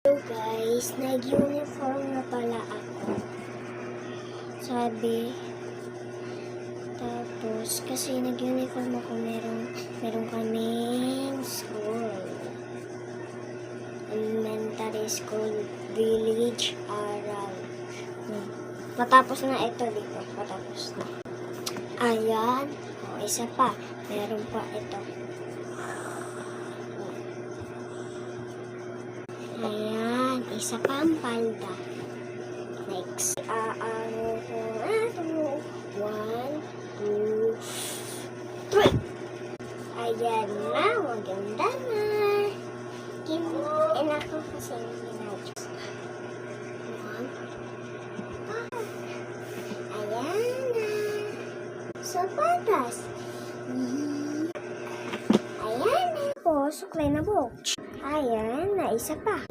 So guys, nag-uniform na pala ako. Sabi, tapos kasi nag-uniform ako, meron kaming school. Elementary school, village, aral. Matapos na ito dito. Matapos na. Ayan. O, isa pa. Meron pa ito. Ayan. Isa pa ang palda. Next. Aano ko na ito. 1, 2, 3. Ayan na. Maganda na. And ako kasi ginadyo. Ayan na. Sapatas. Ayan na. O, suklay na buhok. Ayan na. Isa pa.